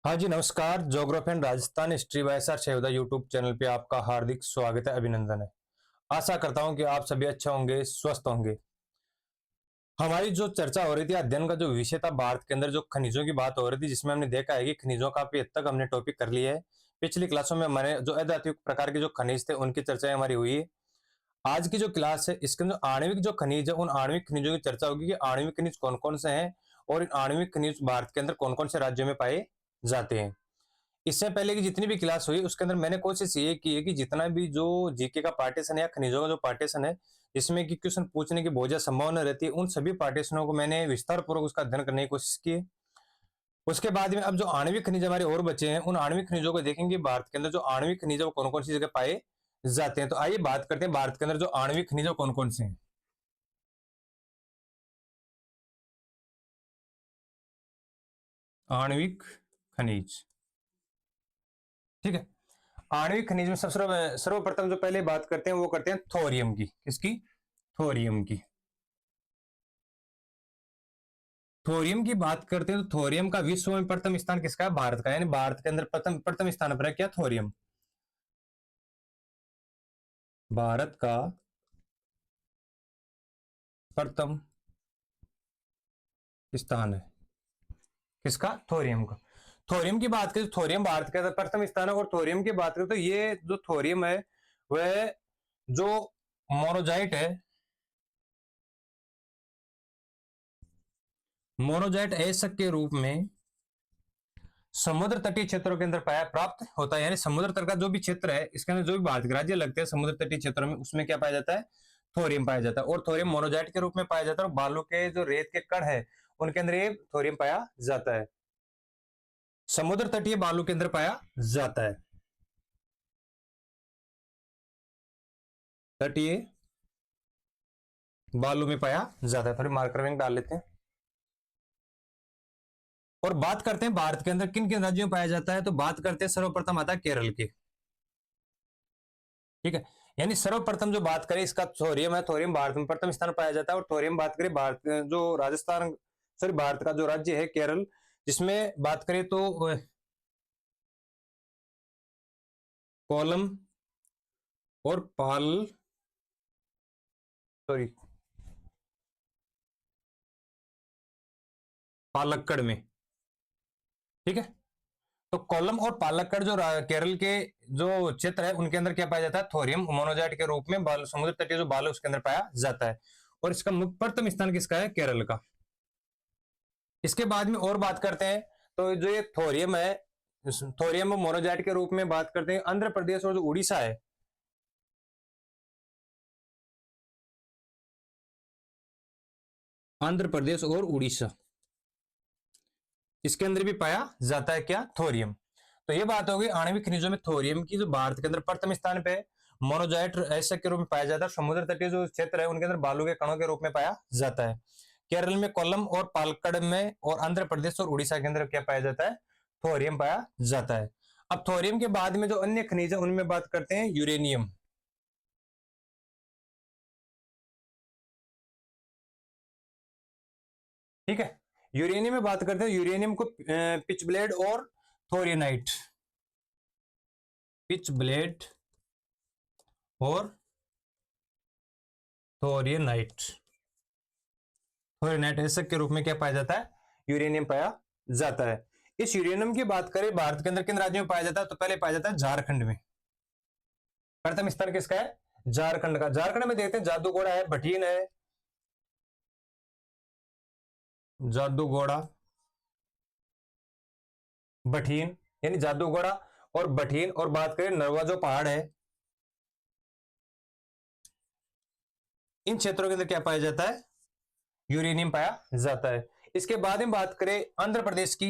हाँ जी, नमस्कार। Geography and Rajasthan history by sir Shevda YouTube channel पे आपका हार्दिक स्वागत है, अभिनंदन है। आशा करता हूँ कि आप सभी अच्छे होंगे, स्वस्थ होंगे। हमारी जो चर्चा हो रही थी, अध्ययन का जो विषय था, भारत के अंदर जो खनिजों की बात हो रही थी, जिसमें हमने देखा है कि खनिजों का काफी हद तक हमने टॉपिक कर लिया है। पिछली क्लासों में हमारे जो अधात्विक प्रकार के जो खनिज थे, उनकी चर्चा हमारी हुई है। आज की जो क्लास है, इसके अंदर आणविक जो खनिज है, उन आणविक खनिजों की चर्चा होगी कि आणविक खनिज कौन कौन से हैं और इन आणविक खनिज भारत के अंदर कौन कौन से राज्यों में पाए जाते हैं। इससे पहले की जितनी भी क्लास हुई, उसके अंदर मैंने कोशिश ये की है कि जितना भी जो जीके का पार्टीशन है या खनिजों का जो पार्टीशन है, जिसमें कि क्वेश्चन पूछने की बहुत ज्यादा संभावना रहती है, उन सभी पार्टीशनों को मैंने विस्तार पूर्वक उसका अध्ययन करने की कोशिश की है। उसके बाद में अब जो आणविक खनिज हमारे और बचे हैं, उन आणविक खनिजों को देखेंगे भारत के अंदर जो आणविक खनिज है वो कौन कौन सी जगह पाए जाते हैं। तो आइए बात करते हैं भारत के अंदर जो आणविक खनिज है कौन कौन से हैं। आणविक खनिज, ठीक है। आणविक खनिज में सबसे सर्वप्रथम जो पहले बात करते हैं वो करते हैं थोरियम की। किसकी? थोरियम की। थोरियम की बात करते हैं तो थोरियम का विश्व में प्रथम स्थान किसका है? भारत का। यानी भारत के अंदर प्रथम प्रथम स्थान पर है क्या? थोरियम। भारत का प्रथम स्थान है किसका? थोरियम का। थोरियम की बात करें तो थोरियम भारत का प्रथम स्थान है। और थोरियम की बात करें तो ये जो थोरियम है वह जो मोनोजाइट है, मोनोजाइट ऐसक के रूप में समुद्र तटीय क्षेत्रों के अंदर पाया प्राप्त होता है। यानी समुद्र तट का जो भी क्षेत्र है, इसके अंदर जो भी भारत के राज्य लगते हैं समुद्र तटीय क्षेत्रों में, उसमें क्या पाया जाता है? थोरियम पाया जाता है। और थोरियम मोनोजाइट के रूप में पाया जाता है। और बालू के जो रेत के कण है, उनके अंदर ये थोरियम पाया जाता है। समुद्र तटीय बालू के अंदर पाया जाता है। तटीय बालू में पाया जाता है। थोड़ी मार्कर में डाल लेते हैं और बात करते हैं भारत के अंदर किन किन राज्यों में पाया जाता है। तो बात करते हैं, सर्वप्रथम आता है केरल के, ठीक है। यानी सर्वप्रथम जो बात करें इसका थोरियम है, थोरियम भारत में प्रथम स्थान पाया जाता है। और थोरियम बात करें भारत जो राजस्थान, सॉरी भारत का जो राज्य है केरल, जिसमें बात करें तो कोलम और पाल, सॉरी पालक्कड़ में, ठीक है। तो कोलम और पालक्कड़ जो केरल के जो क्षेत्र है, उनके अंदर क्या पाया जाता है? थोरियम मोनोजाइट के रूप में बालू, समुद्र तटीय जो बालू उसके अंदर पाया जाता है। और इसका प्रथम स्थान किसका है? केरल का। इसके बाद में और बात करते हैं तो जो ये थोरियम है, थोरियम मोनोजाइट के रूप में बात करते हैं आंध्र प्रदेश और जो उड़ीसा है, आंध्र प्रदेश और उड़ीसा, इसके अंदर भी पाया जाता है क्या? थोरियम। तो ये बात होगी आणविक खनिजों में थोरियम की, जो भारत के अंदर प्रथम स्थान पे मोनोजाइट ऐसा के रूप में पाया जाता है। समुद्र तटीय जो क्षेत्र है उनके अंदर बालू के कणों के रूप में पाया जाता है। केरल में कोल्लम और पालक्कड़ में, और आंध्र प्रदेश और उड़ीसा के अंदर क्या पाया जाता है? थोरियम पाया जाता है। अब थोरियम के बाद में जो अन्य खनिज है उनमें बात करते हैं यूरेनियम, ठीक है। यूरेनियम में बात करते हैं, यूरेनियम को पिच ब्लेड और थोरियनाइट, पिच ब्लेड और थोरियनाइट, थोरियनाइट ऐसा के रूप में क्या पाया जाता है? यूरेनियम पाया जाता है। इस यूरेनियम की बात करें भारत के अंदर किन राज्यों में पाया जाता है, तो पहले पाया जाता है झारखंड में। प्रथम स्थान किसका है? झारखंड का। झारखंड में देखते हैं जादूगोड़ा है, भटीन है, जादूगोड़ा भटीन, यानी जादूगोड़ा और भटीन। और बात करें नरवा जो पहाड़ है, इन क्षेत्रों के अंदर क्या पाया जाता है? यूरेनियम पाया जाता है। इसके बाद में बात करें आंध्र प्रदेश की,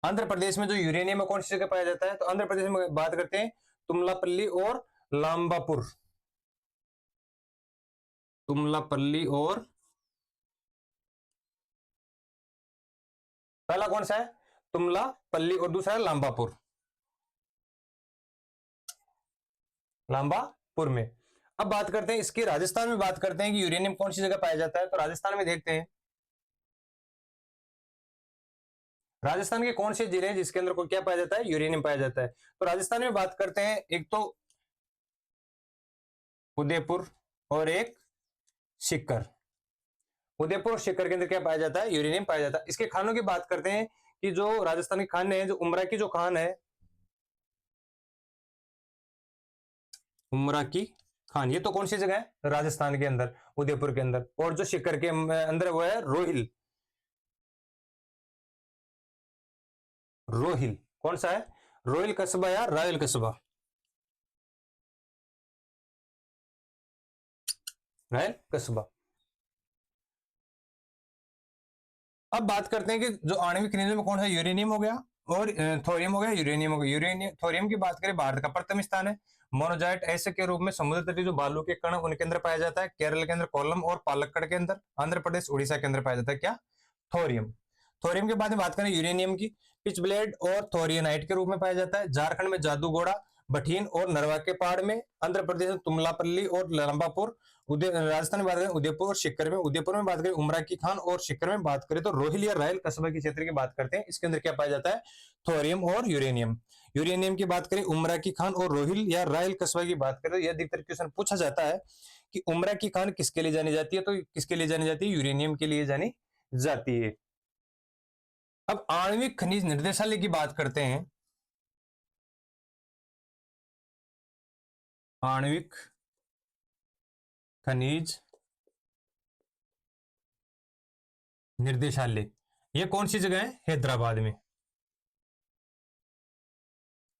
आंध्र प्रदेश में जो यूरेनियम है कौन सी जगह पाया जाता है? तो आंध्र प्रदेश में बात करते हैं तुमलापल्ली और लांबापुर, तुमलापल्ली और, पहला कौन सा है? तुमलापल्ली, और दूसरा है लांबापुर, लांबापुर में। अब बात करते हैं इसकी राजस्थान में, बात करते हैं कि यूरेनियम कौन सी जगह पाया जाता है। तो राजस्थान में देखते हैं, राजस्थान के कौन से जिले हैं जिसके अंदर को क्या पाया जाता है, यूरेनियम पाया जाता है? तो राजस्थान में बात करते हैं, एक तो उदयपुर और एक सीकर। उदयपुर और सीकर के अंदर क्या पाया जाता है, यूरेनियम पाया जाता है। इसके खानों की बात करते हैं कि जो राजस्थान की खान है, जो उमरा की जो खान है, उमरा की खान, ये तो कौन सी जगह है, राजस्थान के अंदर, उदयपुर के अंदर। और जो सीकर के अंदर वो है रोहिल। रोहिल कौन सा है, रोहिल कस्बा या रायल कस्बा, रायल कस्बा। अब बात करते हैं कि जो आणविक खनिजों में कौन सा, यूरेनियम हो गया और थोरियम हो गया, यूरेनियम हो गया। यूरेनियम थोरियम की बात करें, भारत का प्रथम स्थान है। मोनोजाइट ऐसे के रूप में समुद्र तटीय जो बालू के कण उनके अंदर पाया जाता है। केरल के अंदर कोल्लम और पालक्कड़ के अंदर, आंध्र प्रदेश उड़ीसा के अंदर पाया जाता है क्या, थोरियम। थोरियम के बाद में बात करें यूरेनियम की, पिच ब्लेड और थोरियनाइट के रूप में पाया जाता है। झारखंड में जादूगोड़ा, भटीन और नरवा के पहाड़ में, आंध्र प्रदेश में तुमलापल्ली और लंबापुर, राजस्थान में बात करें उदयपुर और सीकर में। उदयपुर में बात करें उमरा की खान और सीकर में बात करें तो रोहिल या रायल कस्बा के क्षेत्र की बात करते हैं। इसके अंदर क्या पाया जाता है, थोरियम और यूरेनियम। यूरेनियम की बात करें उमरा की खान और रोहिल या रायल कस्बा की बात करें तो यह अधिकतर क्वेश्चन पूछा जाता है कि उमरा की खान किसके लिए जानी जाती है, तो किसके लिए जानी जाती है, यूरेनियम के लिए जानी जाती है। अब आणविक खनिज निर्देशालय की बात करते हैं। आणविक खनिज निर्देशालय, ये कौन सी जगह है, हैदराबाद में,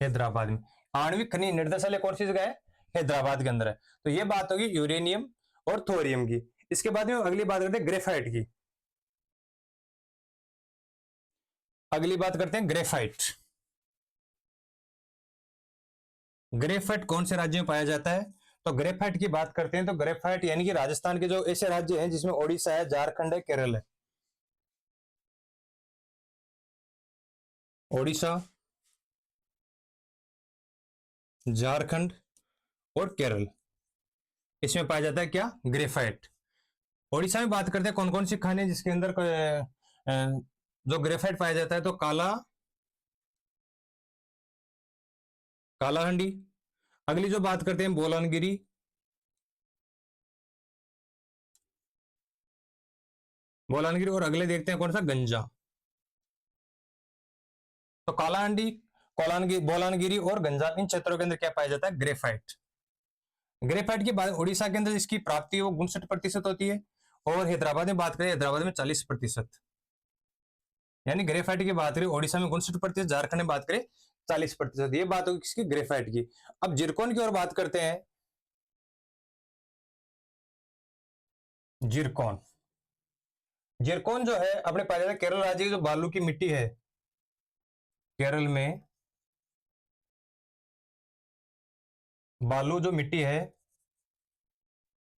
हैदराबाद में। आणविक खनिज निर्देशालय कौन सी जगह है, हैदराबाद के अंदर है। तो ये बात होगी यूरेनियम और थोरियम की। इसके बाद में अगली बात करते हैं ग्रेफाइट की। अगली बात करते हैं ग्रेफाइट। ग्रेफाइट कौन से राज्य में पाया जाता है, तो ग्रेफाइट की बात करते हैं तो ग्रेफाइट यानी कि राजस्थान के जो ऐसे राज्य हैं जिसमें ओडिशा है, झारखंड है, केरल है। ओडिशा, झारखंड और केरल, इसमें पाया जाता है क्या, ग्रेफाइट। ओडिशा में बात करते हैं कौन कौन सी खाने जिसके अंदर जो ग्रेफाइट पाया जाता है, तो कालाहंडी। अगली जो बात करते हैं बोलानगिरी, बोलानगिरी, और अगले देखते हैं कौन सा, गंजा। तो कालाहांडी, बोलानगिरी और गंजा, इन क्षेत्रों के अंदर क्या पाया जाता है, ग्रेफाइट। ग्रेफाइट की बात उड़ीसा के अंदर इसकी प्राप्ति वो 59% होती है, और हैदराबाद में बात करें, हैदराबाद में 40%। यानी ग्रेफाइट की बात करें ओडिशा में 59%, झारखंड में बात करें 40%। ये बात होगी किसकी, ग्रेफाइट की। अब जिरकॉन की ओर बात करते हैं। जिरकॉन, जिरकॉन जो है अपने पाया जाता है केरल राज्य की जो बालू की मिट्टी है, केरल में बालू जो मिट्टी है,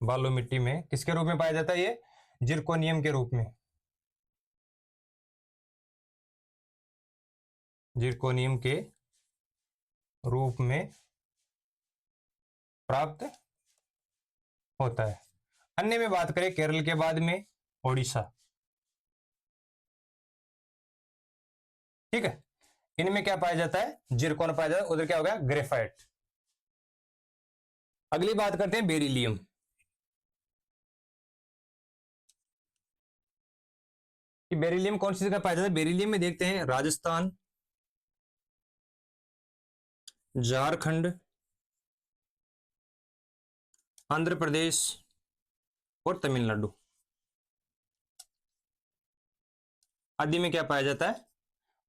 बालू मिट्टी में किसके रूप में पाया जाता है, ये जिरकोनियम के रूप में, जिरकोनियम के रूप में प्राप्त होता है। अन्य में बात करें केरल के बाद में ओडिशा, ठीक है, इनमें क्या पाया जाता है, जिरकोन पाया जाता है, उधर क्या हो गया, ग्रेफाइट। अगली बात करते हैं बेरिलियम। कि बेरिलियम कौन सी जगह पाया जाता है, बेरिलियम में देखते हैं राजस्थान, झारखंड, आंध्र प्रदेश और तमिलनाडु आदि में क्या पाया जाता है,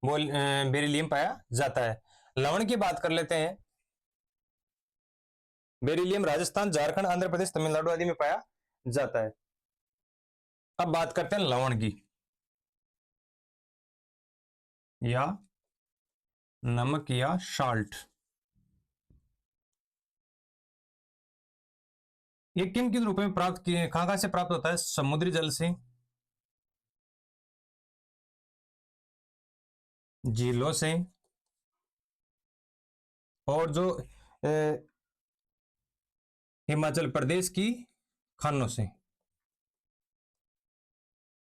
बेरिलियम पाया जाता है। लवण की बात कर लेते हैं। बेरिलियम राजस्थान, झारखंड, आंध्र प्रदेश, तमिलनाडु आदि में पाया जाता है। अब बात करते हैं लवण की, या नमक या साल्ट। ये किन किन रूपों में प्राप्त किए, कहां से प्राप्त होता है, समुद्री जल से, झीलों से, और जो हिमाचल प्रदेश की खानों से।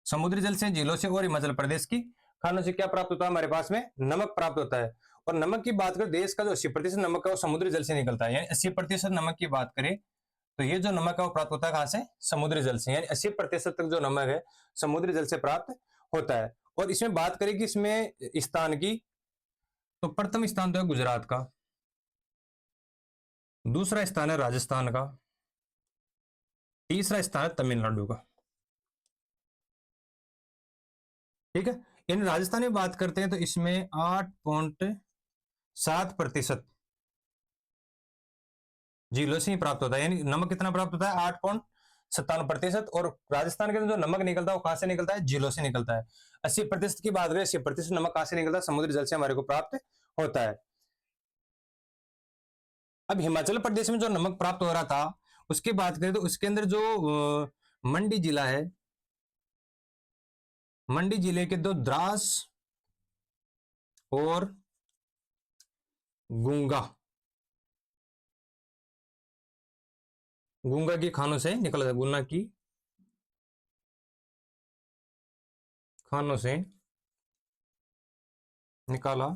समुद्री जल से, झीलों से और हिमाचल प्रदेश की खानों से क्या प्राप्त होता है हमारे पास में, नमक प्राप्त होता है। और नमक की बात करें, देश का जो 80% नमक है वो समुद्री जल से निकलता है, यानी 80% नमक की बात करें तो ये जो नमक है वो प्राप्त होता है कहां से, समुद्री जल से, यानी 80% तक जो नमक है समुद्री जल से प्राप्त होता है। और इसमें बात करें कि इसमें स्थान की, तो प्रथम स्थान तो है गुजरात का, दूसरा स्थान है राजस्थान का, तीसरा स्थान है तमिलनाडु का। ठीक है, इन राजस्थान में बात करते हैं तो इसमें 8.7% झीलों से ही प्राप्त होता है, यानी नमक कितना प्राप्त होता है, 8.57%। और राजस्थान के अंदर जो नमक निकलता है वो कहां से निकलता है, झीलों से निकलता है। 80% की बात करें, 80% नमक कहां से निकलता है, समुद्री जल से हमारे को प्राप्त होता है। अब हिमाचल प्रदेश में जो नमक प्राप्त हो रहा था उसकी बात करें तो उसके अंदर जो मंडी जिला है, मंडी जिले के दो द्रास और गूंगा, गूंगा की खानों से निकला, गुना की खानों से निकाला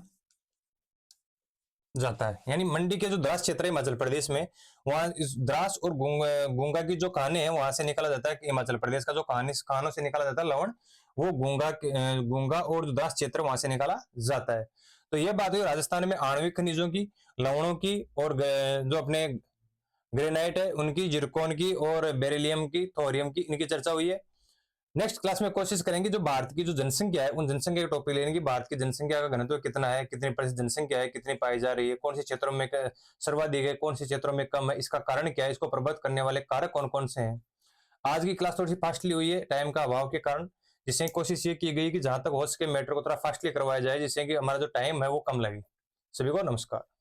जाता है। यानी मंडी के जो द्रास क्षेत्र है हिमाचल प्रदेश में, वहां इस द्रास और गूंगा की जो खाने हैं वहां से निकाला जाता है। कि हिमाचल प्रदेश का जो खानों से निकाला जाता है लवण, वो गूंगा और जो द्रास क्षेत्र वहां से निकाला जाता है। तो यह बात हुई राजस्थान में आणविक खनिजों की, लवणों की, और जो अपने ग्रेनाइट है उनकी, जिरकोन की, और बेरिलियम की, थोरियम की, इनकी चर्चा हुई है। नेक्स्ट क्लास में कोशिश करेंगे जो भारत की जो जनसंख्या है उन जनसंख्या के टॉपिक लेने की, भारत की जनसंख्या का घनत्व कितना है, कितनी प्रतिशत जनसंख्या है, कितनी पाई जा रही है, कौन से क्षेत्रों में सर्वाधिक है, कौन से क्षेत्रों में कम है, इसका कारण क्या है, इसको प्रभावित करने वाले कारक कौन कौन से हैं। आज की क्लास थोड़ी सी फास्टली हुई है टाइम का अभाव के कारण, जिससे कोशिश ये की गई कि जहां तक हो सके मैटर को थोड़ा फास्टली करवाया जाए, जिससे कि हमारा जो टाइम है वो कम लगे। सभी को नमस्कार।